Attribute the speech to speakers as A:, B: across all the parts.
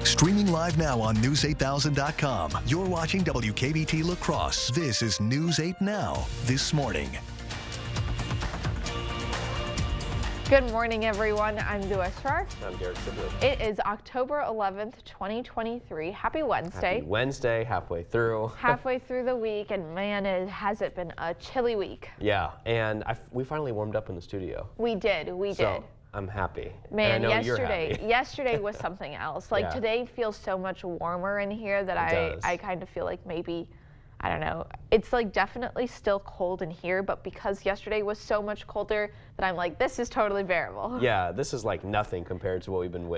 A: Streaming live now on News8000.com. You're watching WKBT La Crosse. This is News 8 Now, this morning.
B: Good morning, everyone. I'm Dua Shrar.
C: I'm Derek Sibley.
B: It is October 11th, 2023. Happy Wednesday.
C: Happy Wednesday, halfway through.
B: Halfway through the week, and man, has it been a chilly week.
C: Yeah, and we finally warmed up in the studio.
B: We did.
C: So I'm happy.
B: Man,
C: and I know you're happy.
B: yesterday was something else. Like today feels so much warmer in here that I kind of feel like maybe, I don't know. It's like definitely still cold in here, but because yesterday was so much colder that I'm like, this is totally bearable.
C: Yeah, this is like nothing compared to what we've been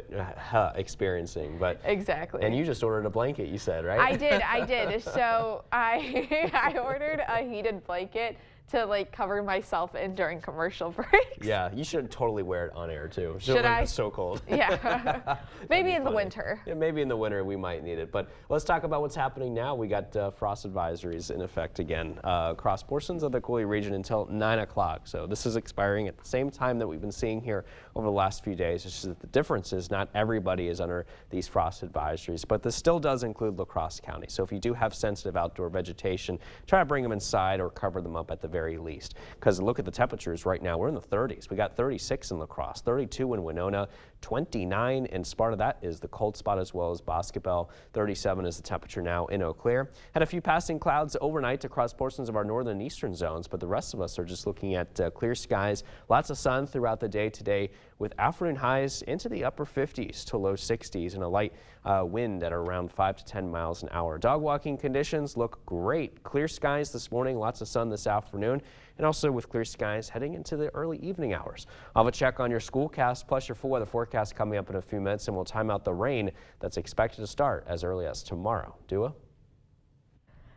C: experiencing. But
B: exactly.
C: And you just ordered a blanket, you said, right?
B: I did. So I ordered a heated blanket to like cover myself in during commercial breaks.
C: Yeah, you should totally wear it on air too.
B: Should I?
C: It's so cold.
B: Yeah, maybe in the winter.
C: Yeah, maybe in the winter we might need it. But let's talk about what's happening now. We got frost advisories in effect again across portions of the Coulee region until 9 o'clock. So this is expiring at the same time that we've been seeing here over the last few days. It's just that the difference is not everybody is under these frost advisories, but this still does include La Crosse County. So if you do have sensitive outdoor vegetation, try to bring them inside or cover them up at the very least. Because look at the temperatures right now. We're in the 30s. We got 36 in La Crosse, 32 in Winona, 29 in Sparta. That is the cold spot, as well as Boscobel. 37 is the temperature now in Eau Claire. Had a few passing clouds overnight across portions of our northern and eastern zones, but the rest of us are just looking at clear skies. Lots of sun throughout the day today, with afternoon highs into the upper 50s to low 60s and a light wind at around 5 to 10 miles an hour. Dog walking conditions look great. Clear skies this morning, lots of sun this afternoon, and also with clear skies heading into the early evening hours. I'll have a check on your schoolcast plus your full weather forecast coming up in a few minutes, and we'll time out the rain that's expected to start as early as tomorrow. Dua?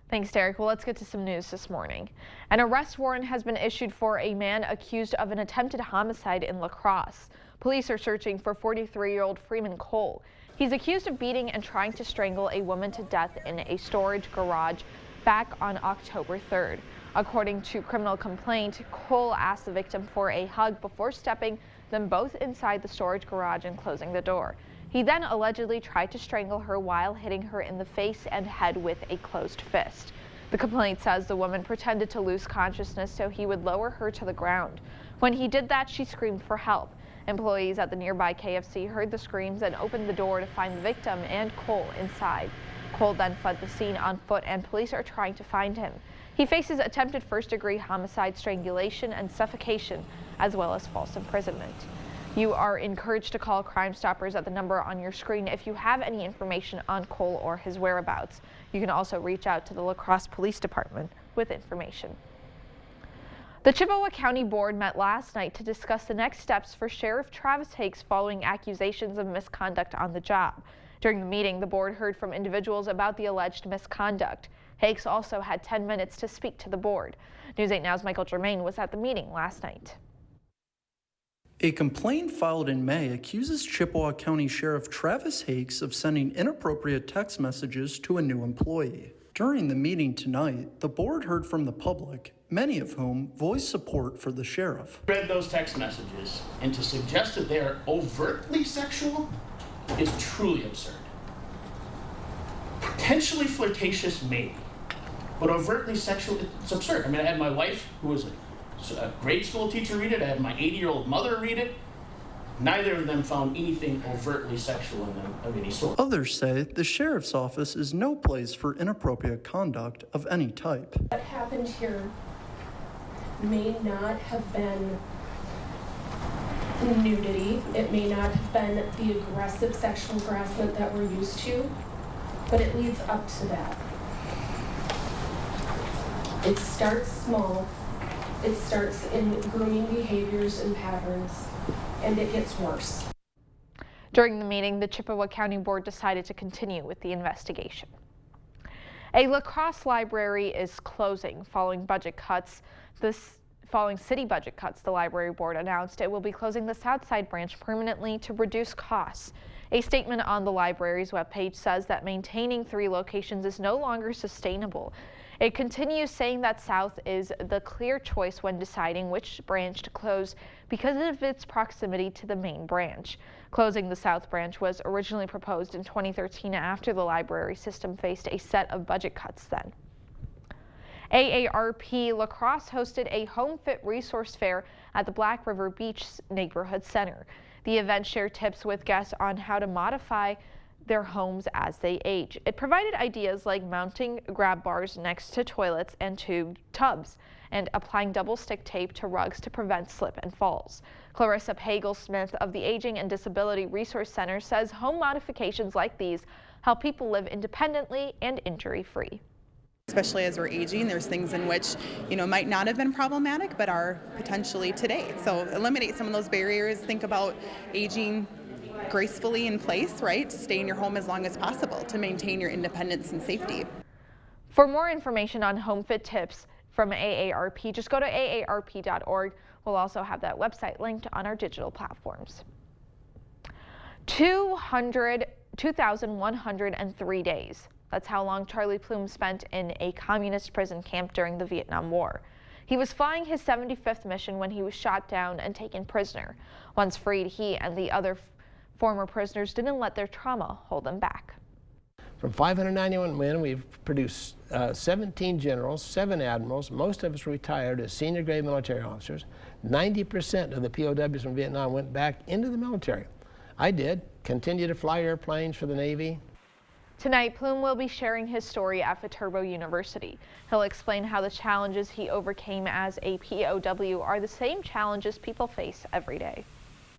B: Thanks, Derek. Well, let's get to some news this morning. An arrest warrant has been issued for a man accused of an attempted homicide in La Crosse. Police are searching for 43-year-old Freeman Cole. He's accused of beating and trying to strangle a woman to death in a storage garage back on October 3rd. According to criminal complaint, Cole asked the victim for a hug before stepping them both inside the storage garage and closing the door. He then allegedly tried to strangle her while hitting her in the face and head with a closed fist. The complaint says the woman pretended to lose consciousness so he would lower her to the ground. When he did that, she screamed for help. Employees at the nearby KFC heard the screams and opened the door to find the victim and Cole inside. Cole then fled the scene on foot, and police are trying to find him. He faces attempted first-degree homicide, strangulation, and suffocation, as well as false imprisonment. You are encouraged to call Crime Stoppers at the number on your screen if you have any information on Cole or his whereabouts. You can also reach out to the La Crosse Police Department with information. The Chippewa County Board met last night to discuss the next steps for Sheriff Travis Hakes following accusations of misconduct on the job. During the meeting, the board heard from individuals about the alleged misconduct. Hakes also had 10 minutes to speak to the board. News 8 Now's Michael Germain was at the meeting last night.
D: A complaint filed in May accuses Chippewa County Sheriff Travis Hakes of sending inappropriate text messages to a new employee. During the meeting tonight, the board heard from the public, many of whom voiced support for the sheriff.
E: Read those text messages, and to suggest that they are overtly sexual is truly absurd. Potentially flirtatious, maybe, but overtly sexual, it's absurd. I mean, I had my wife, who was a grade school teacher, read it. I had my 80-year-old mother read it. Neither of them found anything overtly sexual in them of any sort.
D: Others say the sheriff's office is no place for inappropriate conduct of any type.
F: What happened here may not have been nudity. It may not have been the aggressive sexual harassment that we're used to, but it leads up to that. It starts small. It starts in grooming behaviors and patterns, and it gets worse.
B: During the meeting, the Chippewa County Board decided to continue with the investigation. A La Crosse library is closing following budget cuts. Following city budget cuts, the library board announced it will be closing the Southside branch permanently to reduce costs. A statement on the library's webpage says that maintaining 3 locations is no longer sustainable. It continues saying that South is the clear choice when deciding which branch to close because of its proximity to the main branch. Closing the South branch was originally proposed in 2013 after the library system faced a set of budget cuts then. AARP La Crosse hosted a home fit resource fair at the Black River Beach Neighborhood Center. The event shared tips with guests on how to modify their homes as they age. It provided ideas like mounting grab bars next to toilets and tube tubs and applying double stick tape to rugs to prevent slip and falls. Clarissa Pagel-Smith of the Aging and Disability Resource Center says home modifications like these help people live independently and injury-free.
G: Especially as we're aging, there's things in which, might not have been problematic, but are potentially today. So eliminate some of those barriers. Think about aging gracefully in place, right? To stay in your home as long as possible to maintain your independence and safety.
B: For more information on home fit tips from AARP, just go to aarp.org. We'll also have that website linked on our digital platforms. 2,103 days. That's how long Charlie Plume spent in a communist prison camp during the Vietnam War. He was flying his 75th mission when he was shot down and taken prisoner. Once freed, he and the other former prisoners didn't let their trauma hold them back.
H: From 591 men, we've produced 17 generals, 7 admirals. Most of us retired as senior grade military officers. 90% of the POWs from Vietnam went back into the military. I did. Continue to fly airplanes for the Navy.
B: Tonight, Plume will be sharing his story at Viterbo University. He'll explain how the challenges he overcame as a POW are the same challenges people face every day.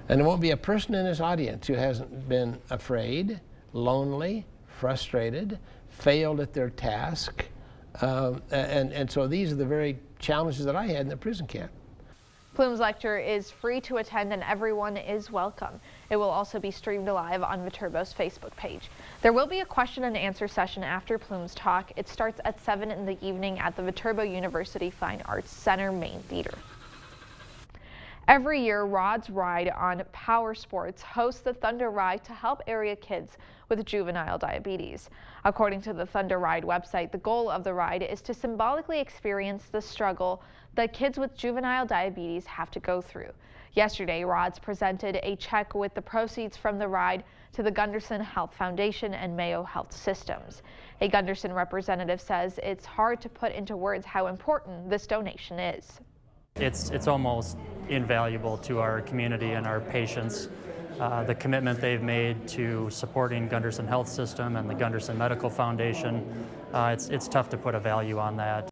H: And there won't be a person in this audience who hasn't been afraid, lonely, frustrated, failed at their task. And so these are the very challenges that I had in the prison camp.
B: Plume's lecture is free to attend and everyone is welcome. It will also be streamed live on Viterbo's Facebook page. There will be a question and answer session after Plume's talk. It starts at 7 in the evening at the Viterbo University Fine Arts Center main theater. Every year, Rod's Ride on Power Sports hosts the Thunder Ride to help area kids with juvenile diabetes. According to the Thunder Ride website, the goal of the ride is to symbolically experience the struggle that kids with juvenile diabetes have to go through. Yesterday, Rods presented a check with the proceeds from the ride to the Gunderson Health Foundation and Mayo Health Systems. A Gunderson representative says it's hard to put into words how important this donation is.
I: It's almost invaluable to our community and our patients. The commitment they've made to supporting Gunderson Health System and the Gunderson Medical Foundation, it's tough to put a value on that.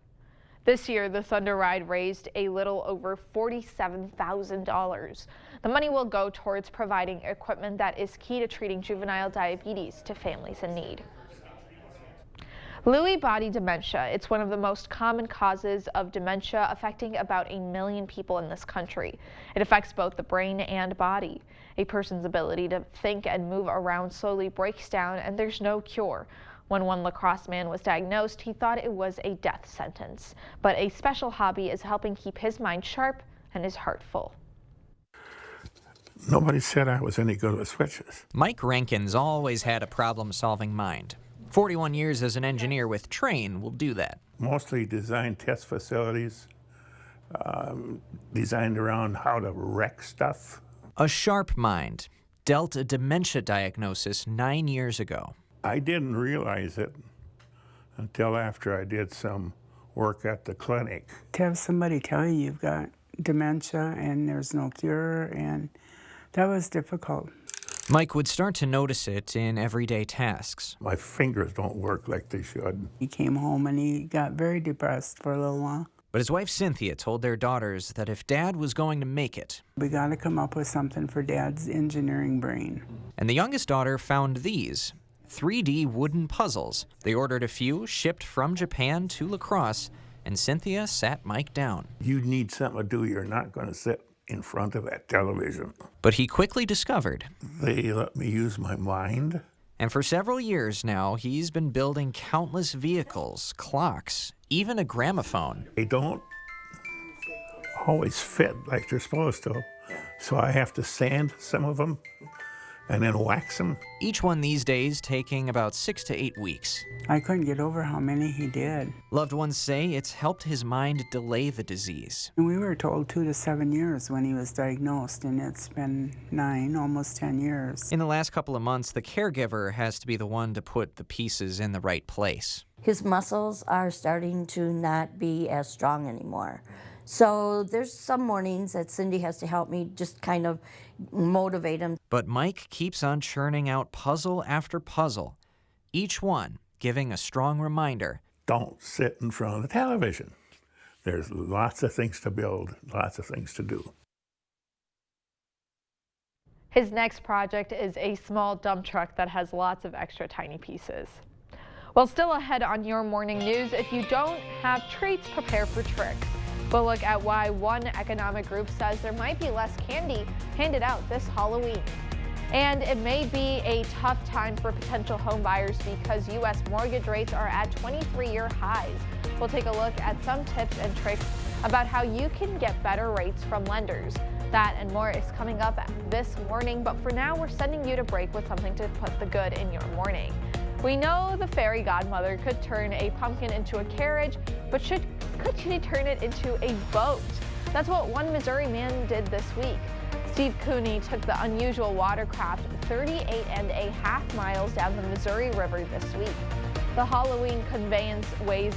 B: This year, the Thunder Ride raised a little over $47,000. The money will go towards providing equipment that is key to treating juvenile diabetes to families in need. Lewy body dementia. It's one of the most common causes of dementia, affecting about 1 million people in this country. It affects both the brain and body. A person's ability to think and move around slowly breaks down, and there's no cure. When one La Crosse man was diagnosed, he thought it was a death sentence. But a special hobby is helping keep his mind sharp and his heart full.
J: Nobody said I was any good with switches.
K: Mike Rankin's always had a problem-solving mind. 41 years as an engineer with Trane will do that.
J: Mostly designed test facilities, designed around how to wreck stuff.
K: A sharp mind, dealt a dementia diagnosis 9 years ago.
J: I didn't realize it until after I did some work at the clinic.
L: To have somebody tell you you've got dementia and there's no cure, and that was difficult.
K: Mike would start to notice it in everyday tasks.
J: My fingers don't work like they should.
L: He came home and he got very depressed for a little while.
K: But his wife Cynthia told their daughters that if Dad was going to make it,
L: we got to come up with something for Dad's engineering brain.
K: And the youngest daughter found these 3D wooden puzzles. They ordered a few, shipped from Japan to La Crosse, and Cynthia sat Mike down.
J: You need something to do. You're not going to sit in front of that television.
K: But he quickly discovered
J: they let me use my mind.
K: And for several years now, he's been building countless vehicles, clocks, even a gramophone.
J: They don't always fit like they're supposed to, so I have to sand some of them and then wax them.
K: Each one these days taking about 6 to 8 weeks.
L: I couldn't get over how many he did.
K: Loved ones say it's helped his mind delay the disease.
L: And we were told 2 to 7 years when he was diagnosed, and it's been 9, almost 10 years.
K: In the last couple of months, the caregiver has to be the one to put the pieces in the right place.
M: His muscles are starting to not be as strong anymore. So there's some mornings that Cindy has to help me just kind of motivate him.
K: But Mike keeps on churning out puzzle after puzzle, each one giving a strong reminder.
J: Don't sit in front of the television. There's lots of things to build, lots of things to do.
B: His next project is a small dump truck that has lots of extra tiny pieces. Well, still ahead on your morning news, if you don't have treats, prepare for tricks. We'll look at why one economic group says there might be less candy handed out this Halloween. And it may be a tough time for potential home buyers because U.S. mortgage rates are at 23-year highs. We'll take a look at some tips and tricks about how you can get better rates from lenders. That and more is coming up this morning, but for now we're sending you to break with something to put the good in your morning. We know the fairy godmother could turn a pumpkin into a carriage, but could she turn it into a boat? That's what one Missouri man did this week. Steve Cooney took the unusual watercraft 38.5 miles down the Missouri River this week. The Halloween conveyance weighs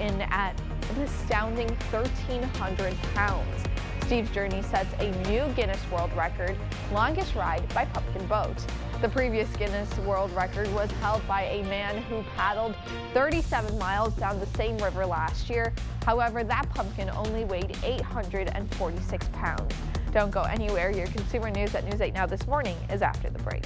B: in at an astounding 1,300 pounds. Steve's journey sets a new Guinness World Record, longest ride by pumpkin boat. The previous Guinness World Record was held by a man who paddled 37 miles down the same river last year. However, that pumpkin only weighed 846 pounds. Don't go anywhere. Your consumer news at News 8 Now this morning is after the break.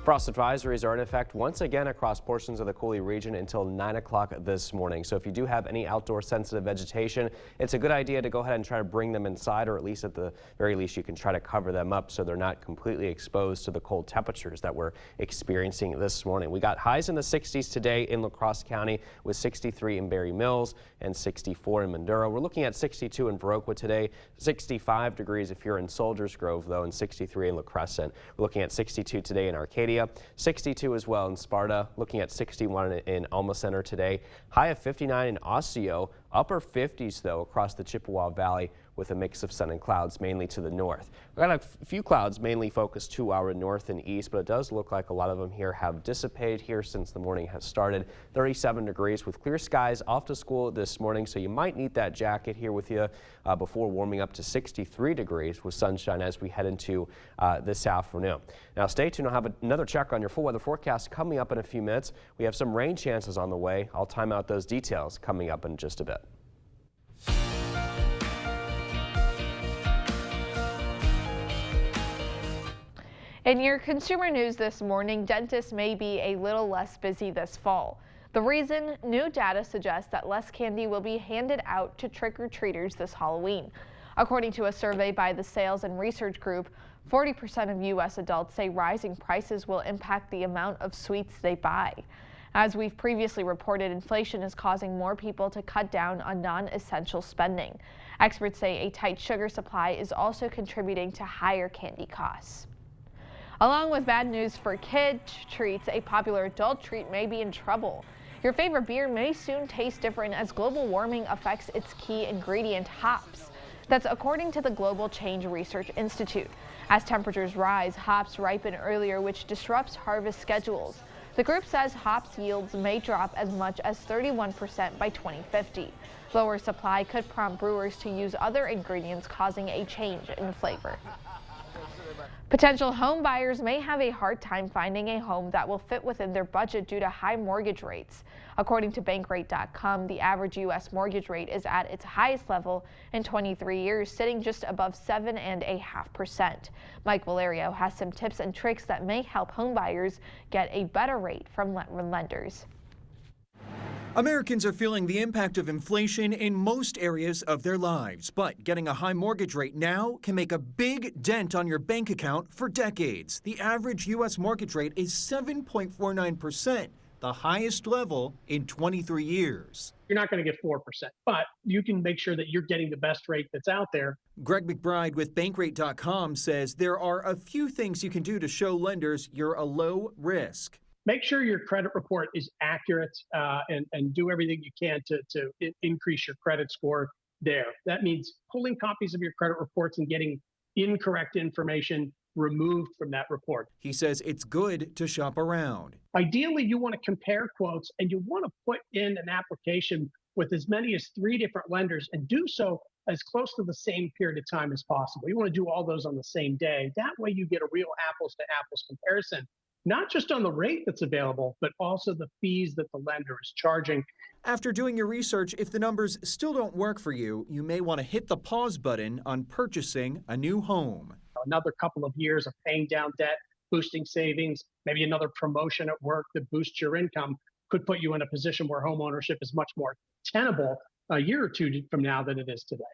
C: Frost advisories are in effect once again across portions of the Coulee region until 9 o'clock this morning. So if you do have any outdoor sensitive vegetation, it's a good idea to go ahead and try to bring them inside, or at least at the very least you can try to cover them up so they're not completely exposed to the cold temperatures that we're experiencing this morning. We got highs in the 60s today in La Crosse County with 63 in Berry Mills and 64 in Maduro. We're looking at 62 in Viroqua today, 65 degrees if you're in Soldiers Grove though, and 63 in La Crescent. We're looking at 62 today in Arcadia. 62 as well in Sparta, looking at 61 in Alma Center today. High of 59 in Osseo, upper 50s though across the Chippewa Valley with a mix of sun and clouds mainly to the north. We've got a few clouds mainly focused to our north and east, but it does look like a lot of them here have dissipated here since the morning has started. 37 degrees with clear skies off to school this morning, so you might need that jacket here with you before warming up to 63 degrees with sunshine as we head into this afternoon. Now stay tuned. I'll have another check on your full weather forecast coming up in a few minutes. We have some rain chances on the way. I'll time out those details coming up in just a bit.
B: In your consumer news this morning, dentists may be a little less busy this fall. The reason? New data suggests that less candy will be handed out to trick-or-treaters this Halloween. According to a survey by the Sales and Research Group, 40% of U.S. adults say rising prices will impact the amount of sweets they buy. As we've previously reported, inflation is causing more people to cut down on non-essential spending. Experts say a tight sugar supply is also contributing to higher candy costs. Along with bad news for kids treats, a popular adult treat may be in trouble. Your favorite beer may soon taste different as global warming affects its key ingredient, hops. That's according to the Global Change Research Institute. As temperatures rise, hops ripen earlier, which disrupts harvest schedules. The group says hops yields may drop as much as 31% by 2050. Lower supply could prompt brewers to use other ingredients, causing a change in flavor. Potential home buyers may have a hard time finding a home that will fit within their budget due to high mortgage rates. According to Bankrate.com, the average U.S. mortgage rate is at its highest level in 23 years, sitting just above 7.5%. Mike Valerio has some tips and tricks that may help home buyers get a better rate from lenders.
N: Americans are feeling the impact of inflation in most areas of their lives, but getting a high mortgage rate now can make a big dent on your bank account for decades. The average U.S. mortgage rate is 7.49%, the highest level in 23 years.
O: You're not going to get 4%, but you can make sure that you're getting the best rate that's out there.
N: Greg McBride with Bankrate.com says there are a few things you can do to show lenders you're a low risk.
O: Make sure your credit report is accurate and do everything you can to increase your credit score there. That means pulling copies of your credit reports and getting incorrect information removed from that report.
N: He says it's good to shop around.
O: Ideally, you want to compare quotes and you want to put in an application with as many as 3 different lenders and do so as close to the same period of time as possible. You want to do all those on the same day. That way you get a real apples to apples comparison, not just on the rate that's available, but also the fees that the lender is charging.
N: After doing your research, if the numbers still don't work for you, you may want to hit the pause button on purchasing a new home.
O: Another couple of years of paying down debt, boosting savings, maybe another promotion at work that boosts your income could put you in a position where home ownership is much more tenable a year or two from now than it is today.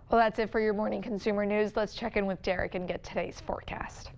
B: Well, that's it for your morning consumer news. Let's check in with Derek and get today's forecast.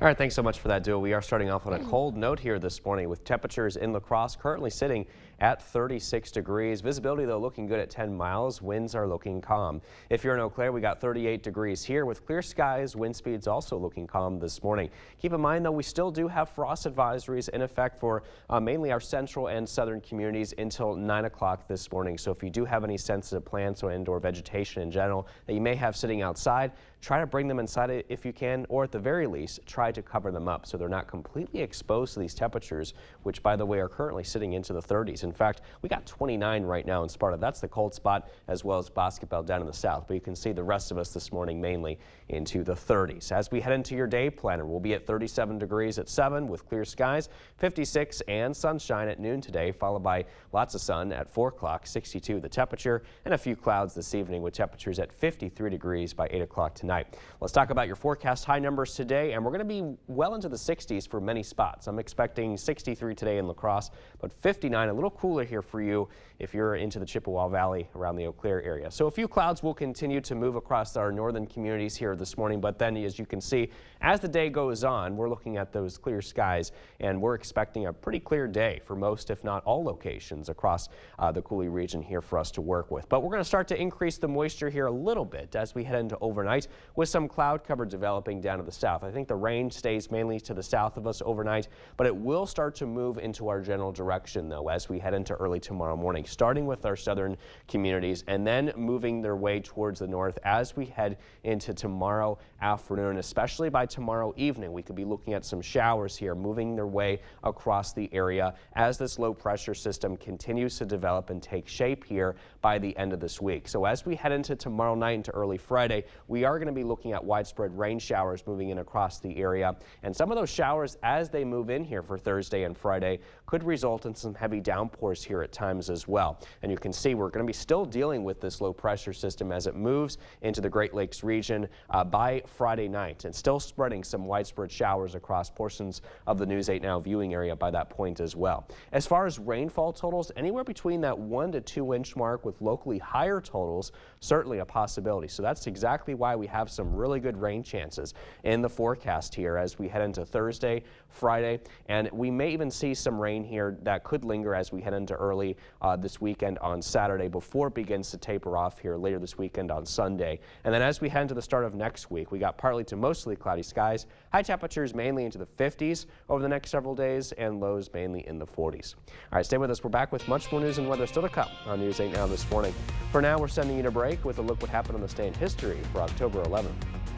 C: All right, thanks so much for that, Duo. We are starting off on a cold note here this morning with temperatures in La Crosse currently sitting at 36 degrees. Visibility, though, looking good at 10 miles. Winds are looking calm. If you're in Eau Claire, we got 38 degrees here with clear skies. Wind speeds also looking calm this morning. Keep in mind, though, we still do have frost advisories in effect for mainly our central and southern communities until 9 o'clock this morning. So if you do have any sensitive plants or indoor vegetation in general that you may have sitting outside, try to bring them inside if you can, or at the very least, try to cover them up so they're not completely exposed to these temperatures, which, by the way, are currently sitting into the 30s. In fact, we got 29 right now in Sparta. That's the cold spot, as well as Basketball down in the south. But you can see the rest of us this morning mainly into the 30s. As we head into your day planner, we'll be at 37 degrees at 7 with clear skies, 56 and sunshine at noon today, followed by lots of sun at 4 o'clock, 62 the temperature, and a few clouds this evening with temperatures at 53 degrees by 8 o'clock tonight. Let's talk about your forecast high numbers today, and we're going to be well into the 60s for many spots. I'm expecting 63 today in La Crosse, but 59, a little cooler here for you if you're into the Chippewa Valley around the Eau Claire area. So a few clouds will continue to move across our northern communities here this morning, but then as you can see, as the day goes on, we're looking at those clear skies, and we're expecting a pretty clear day for most, if not all, locations across the Coulee region here for us to work with. But we're going to start to increase the moisture here a little bit as we head into overnight, with some cloud cover developing down to the south. I think the rain stays mainly to the south of us overnight, but it will start to move into our general direction, though, as we head into early tomorrow morning, starting with our southern communities and then moving their way towards the north as we head into tomorrow afternoon, especially by tomorrow evening. We could be looking at some showers here moving their way across the area as this low pressure system continues to develop and take shape here by the end of this week. So as we head into tomorrow night into early Friday, we are going to be looking at widespread rain showers moving in across the area, and some of those showers as they move in here for Thursday and Friday could result in some heavy downpours here at times as well. And you can see we're going to be still dealing with this low pressure system as it moves into the Great Lakes region by Friday night, and still spreading some widespread showers across portions of the News 8 Now viewing area by that point as well. As far as rainfall totals, anywhere between that 1 to 2 inch mark with locally higher totals, certainly a possibility. So that's exactly why we have some really good rain chances in the forecast here as we head into Thursday, Friday, and we may even see some rain here that could linger as we head into early this weekend on Saturday before it begins to taper off here later this weekend on Sunday. And then as we head into the start of next week, we got partly to mostly cloudy skies, high temperatures mainly into the 50s over the next several days, and lows mainly in the 40s. All right, stay with us. We're back with much more news and weather still to come on News 8 Now this morning. For now, we're sending you to break with a look what happened on this day in history for October 11th.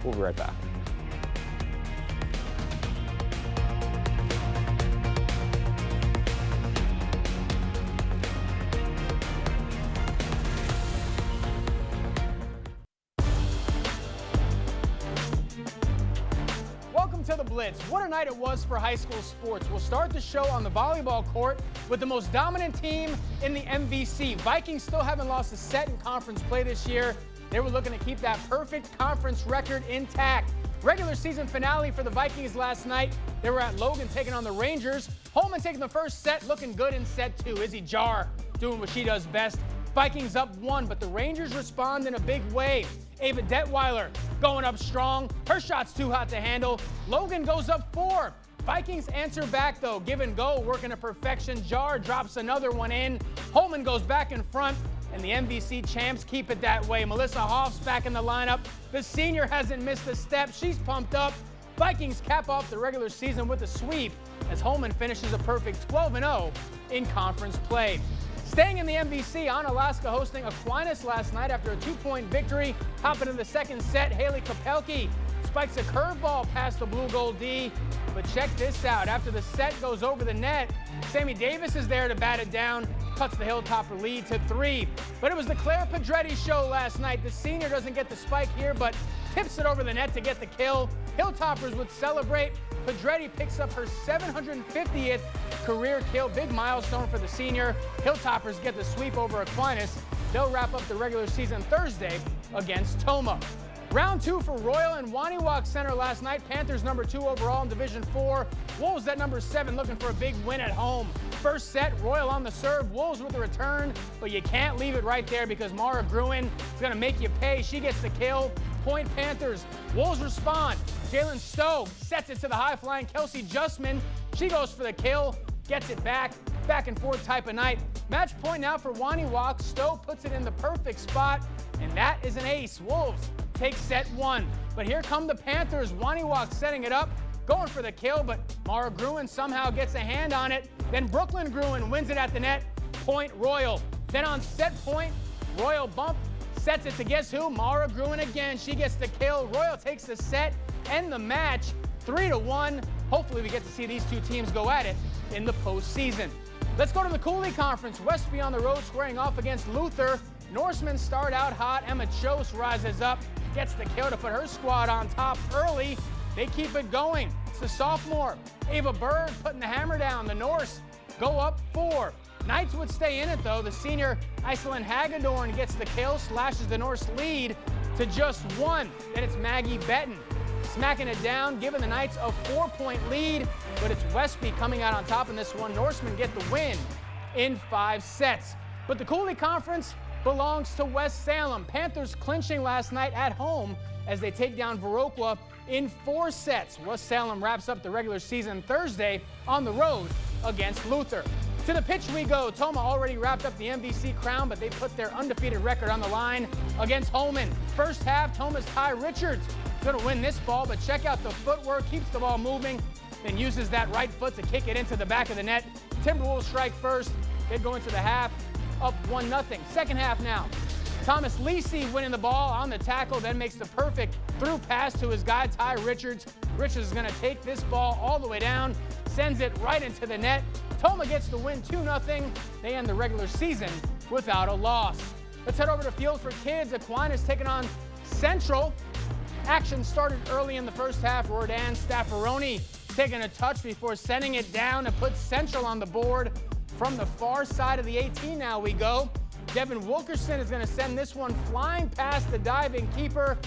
C: We'll be right back.
P: To the Blitz. What a night it was for high school sports. We'll start the show on the volleyball court with the most dominant team in the MVC. Vikings still haven't lost a set in conference play this year. They were looking to keep that perfect conference record intact. Regular season finale for the Vikings last night. They were at Logan taking on the Rangers. Holman taking the first set, looking good in set 2. Izzy Jar doing what she does best. Vikings up 1, but the Rangers respond in a big way. Ava Detweiler going up strong. Her shot's too hot to handle. Logan goes up 4. Vikings answer back though. Give and go, working to perfection. Jar drops another one in. Holman goes back in front, and the MVC champs keep it that way. Melissa Hoff's back in the lineup. The senior hasn't missed a step. She's pumped up. Vikings cap off the regular season with a sweep as Holman finishes a perfect 12-0 in conference play. Staying in the MVC, Onalaska hosting Aquinas last night after a 2-point victory. Hopping in the second set, Haley Kopelke spikes a curveball past the blue gold D. But check this out. After the set goes over the net, Sammy Davis is there to bat it down, cuts the Hilltopper lead to 3. But it was the Claire Pedretti show last night. The senior doesn't get the spike here, but tips it over the net to get the kill. Hilltoppers would celebrate. Pedretti picks up her 750th career kill. Big milestone for the senior. Hilltoppers get the sweep over Aquinas. They'll wrap up the regular season Thursday against Tomah. Round 2 for Royal and Waniwak Center last night. Panthers number 2 overall in Division 4. Wolves at number 7 looking for a big win at home. First set, Royal on the serve, Wolves with the return, but you can't leave it right there because Mara Gruen is going to make you pay. She gets the kill. Point Panthers. Wolves respond. Jalen Stowe sets it to the high-flying Kelsey Justman. She goes for the kill, gets it back and forth type of night. Match point now for Waniwak. Stowe puts it in the perfect spot, and that is an ace. Wolves take set 1. But here come the Panthers. Waniwak setting it up, going for the kill, but Mara Gruen somehow gets a hand on it. Then Brooklyn Gruen wins it at the net. Point Royal. Then on set point, Royal bump, sets it to guess who? Mara Gruen again. She gets the kill. Royal takes the set and the match 3-1. Hopefully we get to see these two teams go at it in the postseason. Let's go to the Cooley Conference. Westby on the road squaring off against Luther. Norsemen start out hot. Emma Chose rises up, gets the kill to put her squad on top early. They keep it going. It's the sophomore, Ava Bird, putting the hammer down. The Norse go up 4. Knights would stay in it, though. The senior, Iselin Hagedorn, gets the kill, slashes the Norse lead to just 1. Then it's Maggie Betton smacking it down, giving the Knights a 4-point lead. But it's Westby coming out on top in this one. Norsemen get the win in 5 sets. But the Cooley Conference belongs to West Salem. Panthers clinching last night at home as they take down Viroqua in 4 sets. West Salem wraps up the regular season Thursday on the road against Luther. To the pitch we go. Tomah already wrapped up the MVC crown, but they put their undefeated record on the line against Holman. First half, Tomah's Ty Richards going to win this ball, but check out the footwork, keeps the ball moving, then uses that right foot to kick it into the back of the net. Timberwolves strike first. They go into the half, up 1-0. Second half now. Thomas Lisi winning the ball on the tackle, then makes the perfect through pass to his guy, Ty Richards. Richards is going to take this ball all the way down, sends it right into the net. Tomah gets the win 2-0. They end the regular season without a loss. Let's head over to Field for Kids. Aquinas taking on Central. Action started early in the first half. Rodan Staffaroni taking a touch before sending it down and puts Central on the board. From the far side of the 18 now we go. Devin Wilkerson is going to send this one flying past the diving keeper.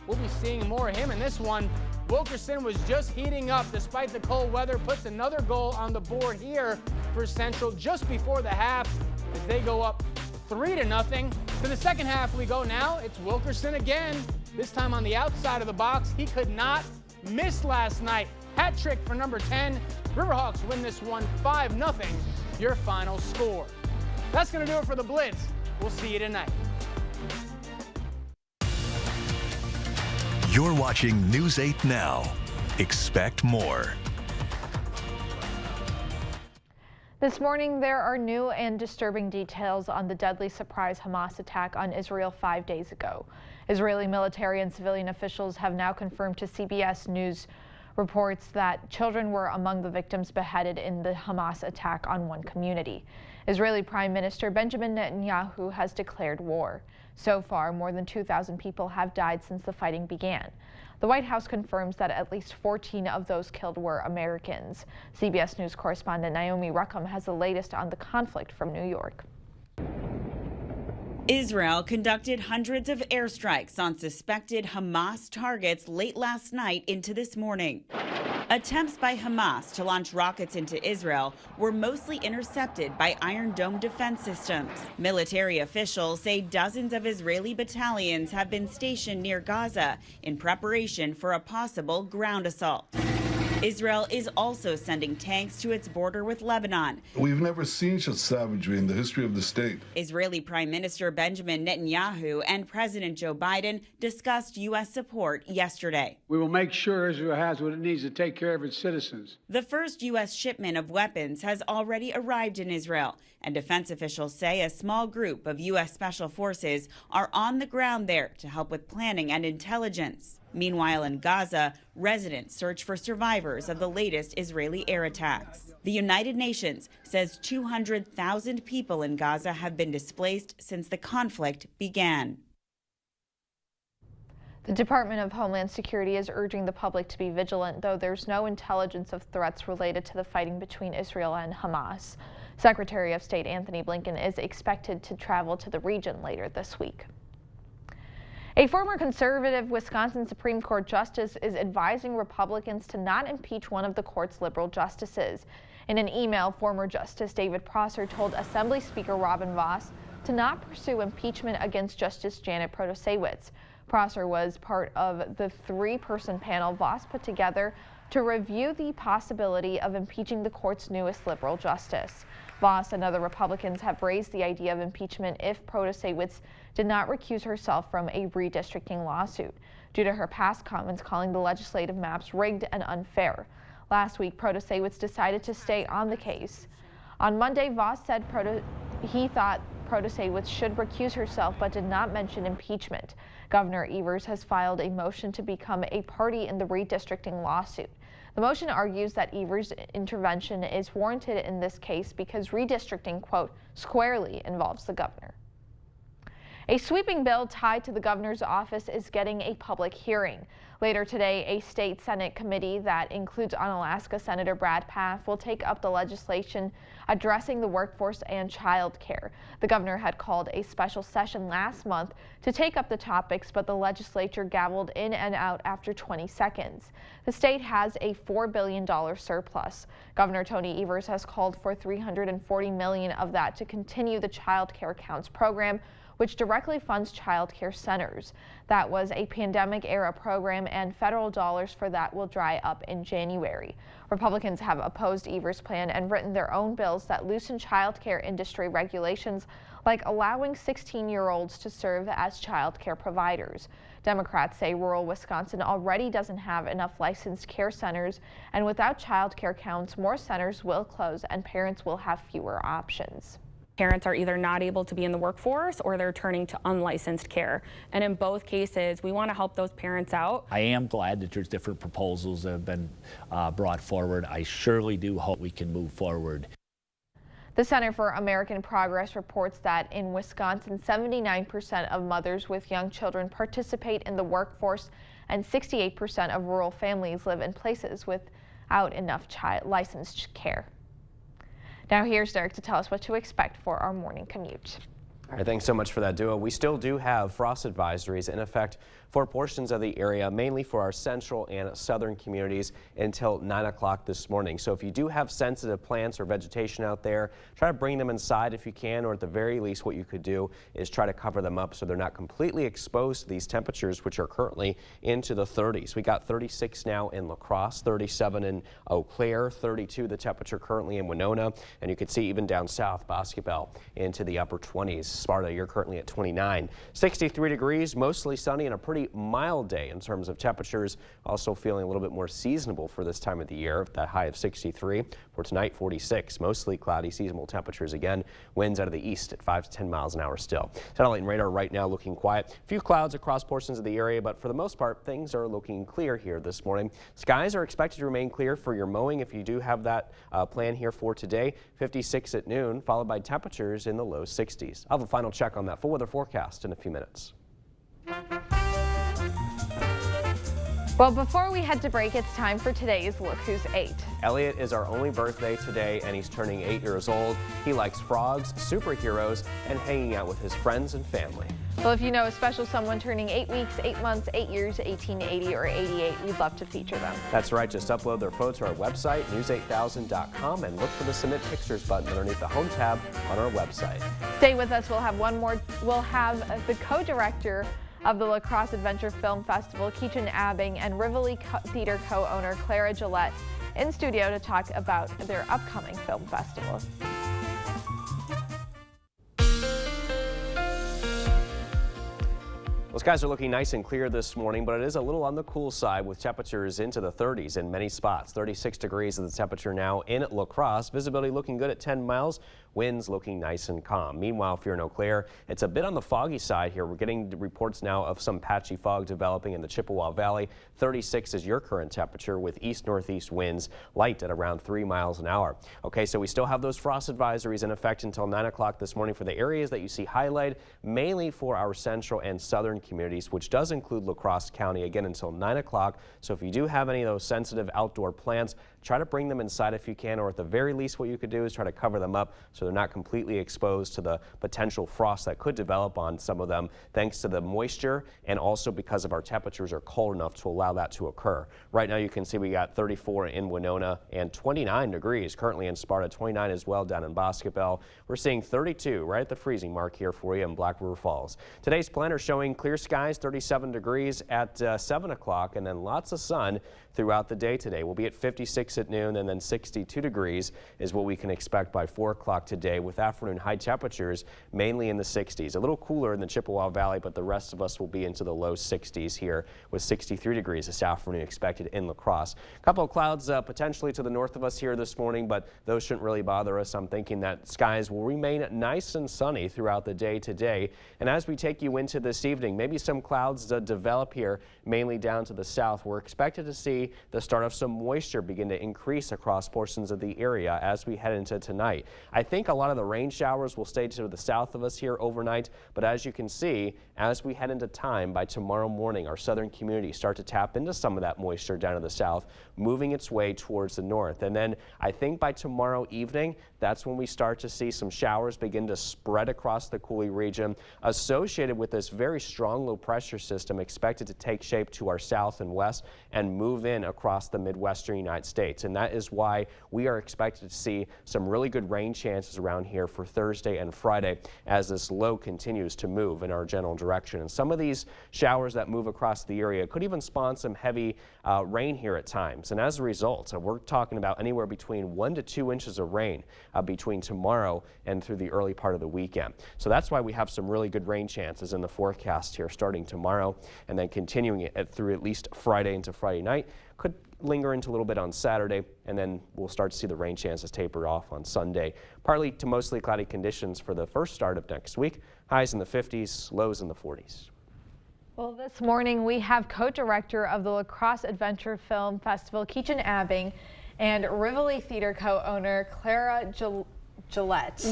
P: We'll be seeing more of him in this one. Wilkerson was just heating up despite the cold weather, puts another goal on the board here for Central just before the half as they go up 3-0. To the second half we go now. It's Wilkerson again, this time on the outside of the box. He could not miss last night. Hat trick for number 10. Riverhawks win this one 5-0, your final score. That's going to do it for the Blitz. We'll see you tonight.
A: You're watching News 8 Now. Expect more.
B: This morning, there are new and disturbing details on the deadly surprise Hamas attack on Israel 5 days ago. Israeli military and civilian officials have now confirmed to CBS News reports that children were among the victims beheaded in the Hamas attack on one community. Israeli Prime Minister Benjamin Netanyahu has declared war. So far, more than 2,000 people have died since the fighting began. The White House confirms that at least 14 of those killed were Americans. CBS News correspondent Naomi Ruckham has the latest on the conflict from New York.
Q: Israel conducted hundreds of airstrikes on suspected Hamas targets late last night into this morning. Attempts by Hamas to launch rockets into Israel were mostly intercepted by Iron Dome defense systems. Military officials say dozens of Israeli battalions have been stationed near Gaza in preparation for a possible ground assault. Israel is also sending tanks to its border with Lebanon.
R: We've never seen such savagery in the history of the state.
Q: Israeli Prime Minister Benjamin Netanyahu and President Joe Biden discussed U.S. support yesterday.
S: We will make sure Israel has what it needs to take care of its citizens.
Q: The first U.S. shipment of weapons has already arrived in Israel, and defense officials say a small group of U.S. Special Forces are on the ground there to help with planning and intelligence. Meanwhile, in Gaza, residents search for survivors of the latest Israeli air attacks. The United Nations says 200,000 people in Gaza have been displaced since the conflict began.
B: The Department of Homeland Security is urging the public to be vigilant, though there's no intelligence of threats related to the fighting between Israel and Hamas. Secretary of State Anthony Blinken is expected to travel to the region later this week. A former conservative Wisconsin Supreme Court justice is advising Republicans to not impeach one of the court's liberal justices. In an email, former Justice David Prosser told Assembly Speaker Robin Vos to not pursue impeachment against Justice Janet Protasiewicz. Prosser was part of the three-person panel Vos put together to review the possibility of impeaching the court's newest liberal justice. Vos and other Republicans have raised the idea of impeachment if Protasiewicz did not recuse herself from a redistricting lawsuit due to her past comments calling the legislative maps rigged and unfair. Last week, Protasiewicz decided to stay on the case. On Monday, Vos said he thought Protasiewicz should recuse herself but did not mention impeachment. Governor Evers has filed a motion to become a party in the redistricting lawsuit. The motion argues that Evers' intervention is warranted in this case because redistricting, quote, squarely involves the governor. A sweeping bill tied to the governor's office is getting a public hearing. Later today, a state Senate committee that includes Unalaska Senator Brad Pfaff will take up the legislation addressing the workforce and child care. The governor had called a special session last month to take up the topics, but the legislature gavelled in and out after 20 seconds. The state has a $4 billion surplus. Governor Tony Evers has called for $340 million of that to continue the Child Care Counts program, which directly funds child care centers. That was a pandemic-era program, and federal dollars for that will dry up in January. Republicans have opposed Evers' plan and written their own bills that loosen child care industry regulations, like allowing 16-year-olds to serve as child care providers. Democrats say rural Wisconsin already doesn't have enough licensed care centers, and without child care counts, more centers will close and parents will have fewer options.
T: Parents are either not able to be in the workforce or they're turning to unlicensed care. And in both cases, we want to help those parents out.
U: I am glad that there's different proposals that have been brought forward. I surely do hope we can move forward.
B: The Center for American Progress reports that in Wisconsin, 79% of mothers with young children participate in the workforce, and 68% of rural families live in places without enough licensed care. Now here's Derek to tell us what to expect for our morning commute.
C: All right, thanks so much for that, Dua. We still do have frost advisories in effect for portions of the area, mainly for our central and southern communities until 9 o'clock this morning. So if you do have sensitive plants or vegetation out there, try to bring them inside if you can, or at the very least what you could do is try to cover them up so they're not completely exposed to these temperatures, which are currently into the 30s. We got 36 now in La Crosse, 37 in Eau Claire, 32 the temperature currently in Winona, and you can see even down south, Boscobel into the upper 20s. Sparta, you're currently at 29. 63 degrees, mostly sunny, and a pretty mild day in terms of temperatures. Also feeling a little bit more seasonable for this time of the year. That high of 63. For tonight, 46. Mostly cloudy, seasonable temperatures again. Winds out of the east at 5 to 10 miles an hour still. Satellite and radar right now looking quiet. A few clouds across portions of the area, but for the most part, things are looking clear here this morning. Skies are expected to remain clear for your mowing if you do have that plan here for today. 56 at noon, followed by temperatures in the low 60s. I'll have a final check on that full weather forecast in a few minutes.
B: Well, before we head to break, it's time for today's Look Who's 8.
C: Elliot is our only birthday today, and he's turning 8 years old. He likes frogs, superheroes, and hanging out with his friends and family.
B: Well, if you know a special someone turning 8 weeks, 8 months, 8 years, 18, 80, or 88, we'd love to feature them.
C: That's right. Just upload their photo to our website, news8000.com, and look for the Submit Pictures button underneath the Home tab on our website.
B: Stay with us. We'll have the co-director of the La Crosse Adventure Film Festival, Keaton Abbing, and Rivoli Theater co-owner Clara Gillette in studio to talk about their upcoming film festival.
C: Well, skies are looking nice and clear this morning, but it is a little on the cool side with temperatures into the 30s in many spots. 36 degrees is the temperature now in La Crosse. Visibility looking good at 10 miles. Winds looking nice and calm. Meanwhile, if you're in Eau Claire, it's a bit on the foggy side here. We're getting reports now of some patchy fog developing in the Chippewa Valley. 36 is your current temperature with east-northeast winds light at around 3 miles an hour. Okay, so we still have those frost advisories in effect until 9 o'clock this morning for the areas that you see highlighted, mainly for our central and southern communities, which does include La Crosse County again until 9 o'clock. So if you do have any of those sensitive outdoor plants, try to bring them inside if you can, or at the very least what you could do is try to cover them up so they're not completely exposed to the potential frost that could develop on some of them thanks to the moisture and also because of our temperatures are cold enough to allow that to occur. Right now you can see we got 34 in Winona and 29 degrees currently in Sparta, 29 as well down in Boscobel. We're seeing 32 right at the freezing mark here for you in Black River Falls. Today's planner showing clear skies, 37 degrees at 7 o'clock, and then lots of sun throughout the day today. We'll be at 56 at noon, and then 62 degrees is what we can expect by 4 o'clock today, with afternoon high temperatures mainly in the 60s. A little cooler in the Chippewa Valley, but the rest of us will be into the low 60s here with 63 degrees this afternoon expected in La Crosse. A couple of clouds potentially to the north of us here this morning, but those shouldn't really bother us. I'm thinking that skies will remain nice and sunny throughout the day today. And as we take you into this evening, maybe some clouds develop here, mainly down to the south. We're expected to see the start of some moisture begin to increase across portions of the area as we head into tonight. I think a lot of the rain showers will stay to the south of us here overnight, but as you can see, as we head into time, by tomorrow morning, our southern communities start to tap into some of that moisture down to the south, moving its way towards the north. And then I think by tomorrow evening, that's when we start to see some showers begin to spread across the Coulee region associated with this very strong low pressure system expected to take shape to our south and west and move in across the Midwestern United States. And that is why we are expected to see some really good rain chances around here for Thursday and Friday as this low continues to move in our general direction. And some of these showers that move across the area could even spawn some heavy rain here at times. And as a result, we're talking about anywhere between 1 to 2 inches of rain between tomorrow and through the early part of the weekend. So that's why we have some really good rain chances in the forecast here starting tomorrow and then continuing it through at least Friday into Friday night. Could linger into a little bit on Saturday, and then we'll start to see the rain chances taper off on Sunday. Partly to mostly cloudy conditions for the first start of next week. Highs in the 50s, lows in the 40s.
B: Well, this morning we have co-director of the La Crosse Adventure Film Festival, Keaton Abbing, and Rivoli Theater co-owner Clara Gillette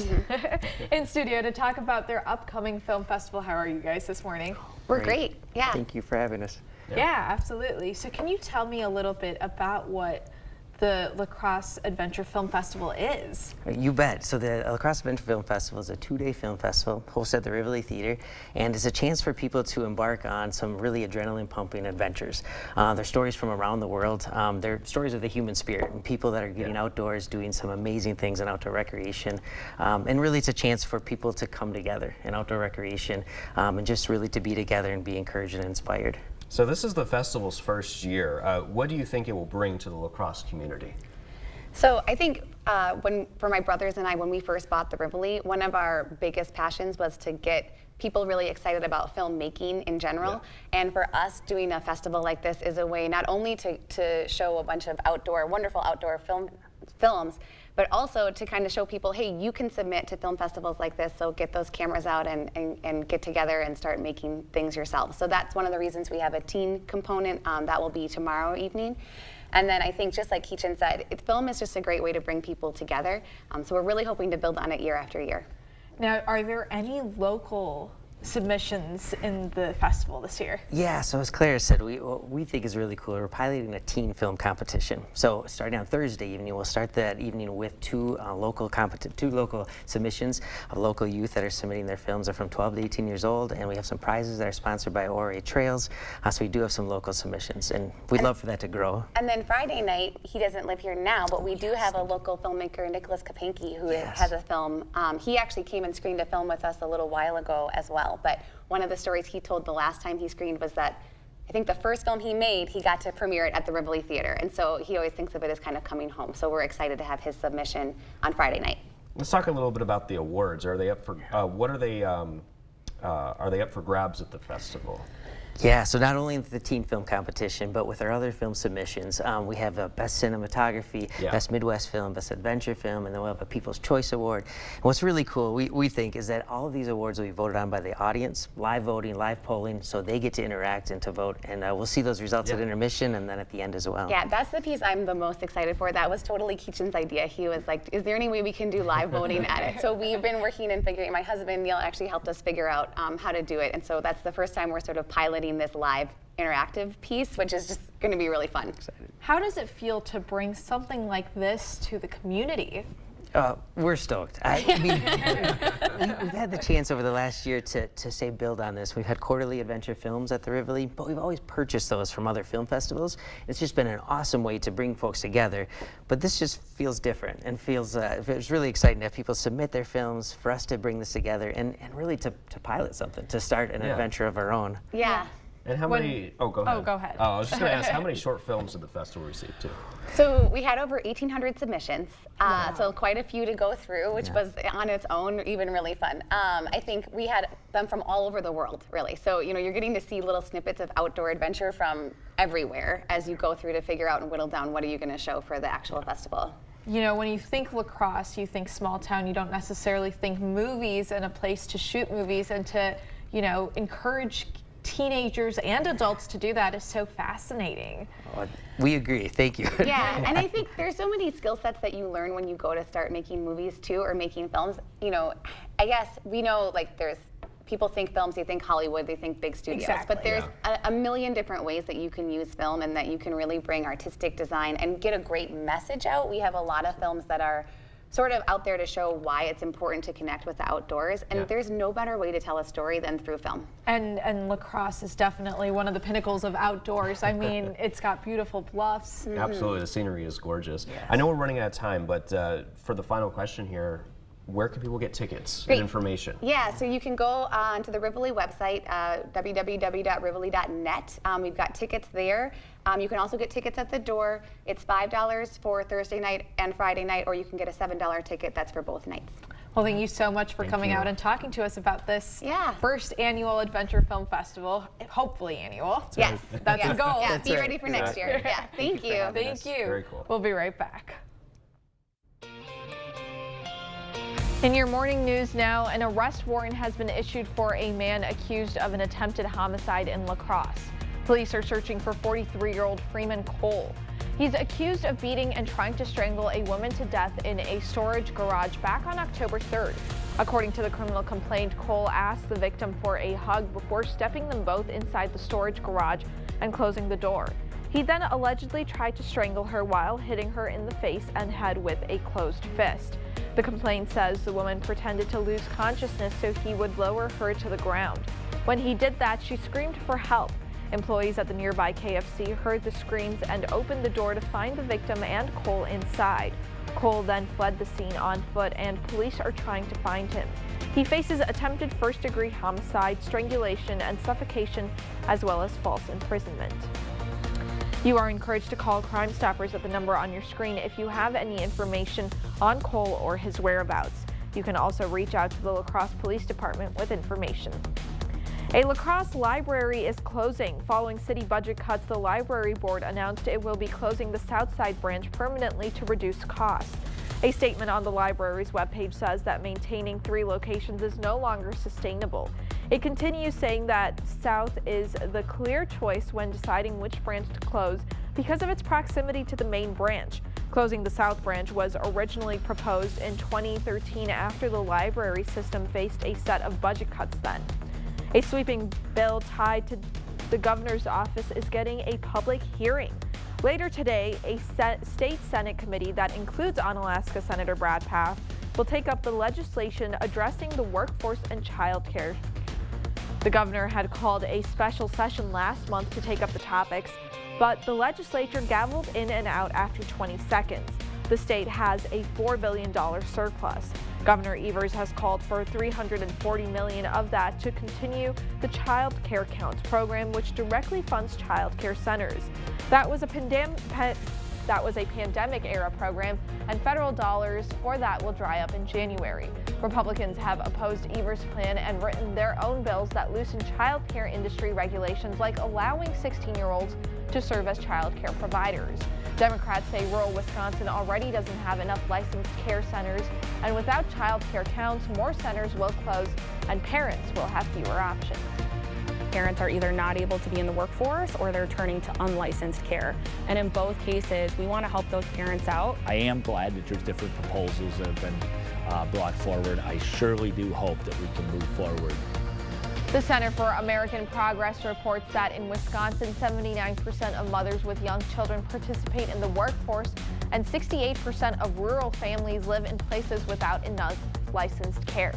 B: in studio to talk about their upcoming film festival. How are you guys this morning?
E: We're great. Yeah.
V: Thank you for having us.
B: Yeah, absolutely. So can you tell me a little bit about what the La Crosse Adventure Film Festival is?
V: You bet. So the La Crosse Adventure Film Festival is a 2-day film festival hosted at the Rivoli Theater, and it's a chance for people to embark on some really adrenaline-pumping adventures. They're stories from around the world. They're stories of the human spirit and people that are getting outdoors, doing some amazing things in outdoor recreation. And really it's a chance for people to come together in outdoor recreation and just really to be together and be encouraged and inspired.
C: So this is the festival's first year. What do you think it will bring to the La Crosse community?
E: So I think for my brothers and I, when we first bought the Rivoli, one of our biggest passions was to get people really excited about filmmaking in general. Yeah. And for us, doing a festival like this is a way not only to show a bunch of wonderful outdoor films, but also to kind of show people, hey, you can submit to film festivals like this, so get those cameras out and get together and start making things yourself. So that's one of the reasons we have a teen component that will be tomorrow evening. And then I think, just like Keaton said, film is just a great way to bring people together. So we're really hoping to build on it year after year.
B: Now, are there any local submissions in the festival this year?
V: Yeah, so as Clara said, what we think is really cool, we're piloting a teen film competition. So starting on Thursday evening, we'll start that evening with two local submissions of local youth that are submitting their films. They're from 12 to 18 years old, and we have some prizes that are sponsored by ORA Trails. So we do have some local submissions, and we'd love for that to grow.
E: And then Friday night, he doesn't live here now, but we do have a local filmmaker, Nicholas Kapanke, who has a film. He actually came and screened a film with us a little while ago as well. well. But one of the stories he told the last time he screened was that I think the first film he made, he got to premiere it at the Rivoli Theater. And so he always thinks of it as kind of coming home. So we're excited to have his submission on Friday night.
C: Let's talk a little bit about the awards. Are they up for, what are they up for grabs at the festival?
V: Yeah, so not only the teen film competition, but with our other film submissions, we have a Best Cinematography, Best Midwest Film, Best Adventure Film, and then we'll have a People's Choice Award. And what's really cool, we think, is that all of these awards will be voted on by the audience, live voting, live polling, so they get to interact and to vote. And we'll see those results at intermission and then at the end as well.
E: Yeah, that's the piece I'm the most excited for. That was totally Keachin's idea. He was like, is there any way we can do live voting at it? So we've been working and figuring, my husband Neil actually helped us figure out how to do it. And so that's the first time we're sort of piloting this live interactive piece, which is just going to be really fun.
B: How does it feel to bring something like this to the community?
V: We're stoked. I mean, we've had the chance over the last year to say build on this. We've had quarterly adventure films at the Rivoli, but we've always purchased those from other film festivals. It's just been an awesome way to bring folks together. But this just feels different and feels it's really exciting to have people submit their films, for us to bring this together and really to pilot something, to start an adventure of our own.
E: Yeah.
C: And how many, go ahead.
B: Oh, go ahead.
C: I was just going to ask, how many short films did the festival receive too?
E: So we had over 1,800 submissions, so quite a few to go through, which was on its own even really fun. I think we had them from all over the world, really. So, you know, you're getting to see little snippets of outdoor adventure from everywhere as you go through to figure out and whittle down what are you going to show for the actual festival.
B: You know, when you think La Crosse, you think small town. You don't necessarily think movies and a place to shoot movies, and to, you know, encourage teenagers and adults to do that is so fascinating.
V: We agree. Thank you.
E: Yeah, and I think there's so many skill sets that you learn when you go to start making movies too, or making films. You know, I guess we know, like, there's people think films, they think Hollywood, they think big studios.
B: Exactly.
E: But there's a million different ways that you can use film and that you can really bring artistic design and get a great message out. We have a lot of films that are sort of out there to show why it's important to connect with the outdoors, and there's no better way to tell a story than through film.
B: And La Crosse is definitely one of the pinnacles of outdoors. I mean, it's got beautiful bluffs.
C: Absolutely, the scenery is gorgeous. Yes. I know we're running out of time, but for the final question here, where can people get tickets and information?
E: Yeah, so you can go onto the Rivoli website, www.rivoli.net. We've got tickets there. You can also get tickets at the door. It's $5 for Thursday night and Friday night, or you can get a $7 ticket that's for both nights.
B: Well, thank you so much for coming out and talking to us about this first annual Adventure Film Festival. Hopefully annual.
E: Yes.
B: That's the goal.
E: Yeah, be ready for next year. Yeah, thank you.
B: Thank you.
C: Very cool.
B: We'll be right back. In your morning news now, an arrest warrant has been issued for a man accused of an attempted homicide in La Crosse. Police are searching for 43-year-old Freeman Cole. He's accused of beating and trying to strangle a woman to death in a storage garage back on October 3rd. According to the criminal complaint, Cole asked the victim for a hug before stepping them both inside the storage garage and closing the door. He then allegedly tried to strangle her while hitting her in the face and head with a closed fist. The complaint says the woman pretended to lose consciousness so he would lower her to the ground. When he did that, she screamed for help. Employees at the nearby KFC heard the screams and opened the door to find the victim and Cole inside. Cole then fled the scene on foot, and police are trying to find him. He faces attempted first-degree homicide, strangulation, and suffocation, as well as false imprisonment. You are encouraged to call Crime Stoppers at the number on your screen if you have any information on Cole or his whereabouts. You can also reach out to the La Crosse Police Department with information. A La Crosse library is closing. Following city budget cuts, the library board announced it will be closing the Southside branch permanently to reduce costs. A statement on the library's webpage says that maintaining 3 locations is no longer sustainable. It continues saying that South is the clear choice when deciding which branch to close because of its proximity to the main branch. Closing the South branch was originally proposed in 2013 after the library system faced a set of budget cuts then. A sweeping bill tied to the governor's office is getting a public hearing. Later today, a state Senate committee that includes Onalaska Senator Brad Pfaff will take up the legislation addressing the workforce and child care. The governor had called a special session last month to take up the topics, but the legislature gavelled in and out after 20 seconds. The state has a $4 billion surplus. Governor Evers has called for $340 million of that to continue the Child Care Counts program, which directly funds child care centers. That was a pandemic-era program, and federal dollars for that will dry up in January. Republicans have opposed Evers' plan and written their own bills that loosen child care industry regulations, like allowing 16-year-olds to serve as child care providers. Democrats say rural Wisconsin already doesn't have enough licensed care centers, and without child care counts, more centers will close and parents will have fewer options.
T: Parents are either not able to be in the workforce or they're turning to unlicensed care. And in both cases, we want to help those parents out.
U: I am glad that there's different proposals that have been brought forward. I surely do hope that we can move forward.
B: The Center for American Progress reports that in Wisconsin, 79% of mothers with young children participate in the workforce, and 68% of rural families live in places without enough licensed care.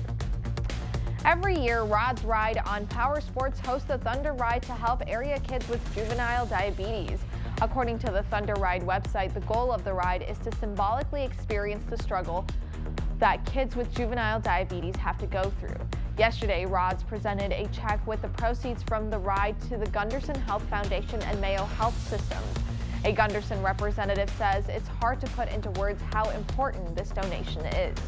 B: Every year, Rod's Ride on Power Sports hosts the Thunder Ride to help area kids with juvenile diabetes. According to the Thunder Ride website, the goal of the ride is to symbolically experience the struggle that kids with juvenile diabetes have to go through. Yesterday, Rods presented a check with the proceeds from the ride to the Gunderson Health Foundation and Mayo Health Systems. A Gunderson representative says it's hard to put into words how important this donation is.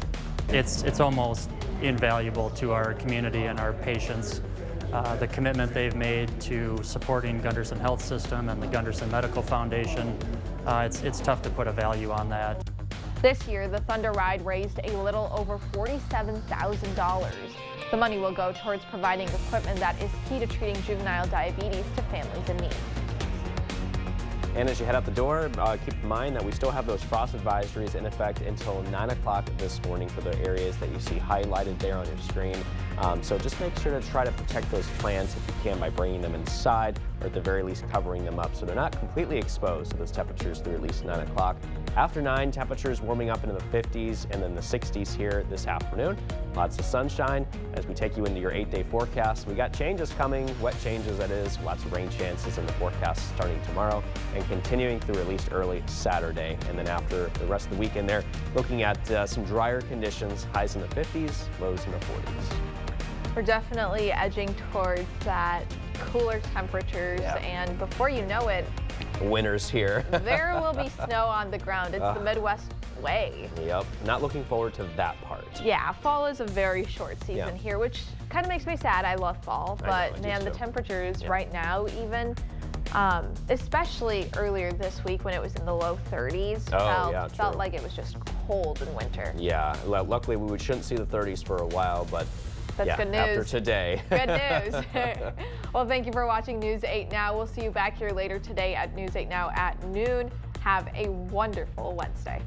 I: It's almost invaluable to our community and our patients. The commitment they've made to supporting Gunderson Health System and the Gunderson Medical Foundation, it's tough to put a value on that.
B: This year, the Thunder Ride raised a little over $47,000. The money will go towards providing equipment that is key to treating juvenile diabetes to families in need.
C: And as you head out the door, keep in mind that we still have those frost advisories in effect until 9 o'clock this morning for the areas that you see highlighted there on your screen. So just make sure to try to protect those plants if you can by bringing them inside, or at the very least covering them up so they're not completely exposed to those temperatures through at least 9 o'clock. After 9, temperatures warming up into the 50s and then the 60s here this afternoon. Lots of sunshine as we take you into your 8-day forecast. We got changes coming, wet changes that is, lots of rain chances in the forecast starting tomorrow and continuing through at least early Saturday. And then after the rest of the weekend there, looking at some drier conditions, highs in the 50s, lows in the 40s.
B: We're definitely edging towards that cooler temperatures, and before you know it,
C: Winter's here.
B: there will be snow on the ground. It's the Midwest way.
C: Yep, not looking forward to that part.
B: Yeah, fall is a very short season here, which kind of makes me sad. I love fall, but man, the temperatures right now even, especially earlier this week when it was in the low 30s, felt like it was just cold in winter.
C: Yeah, luckily we shouldn't see the 30s for a while, but
B: that's good news.
C: After today.
B: Good news. Well, thank you for watching News 8 Now. We'll see you back here later today at News 8 Now at noon. Have a wonderful Wednesday.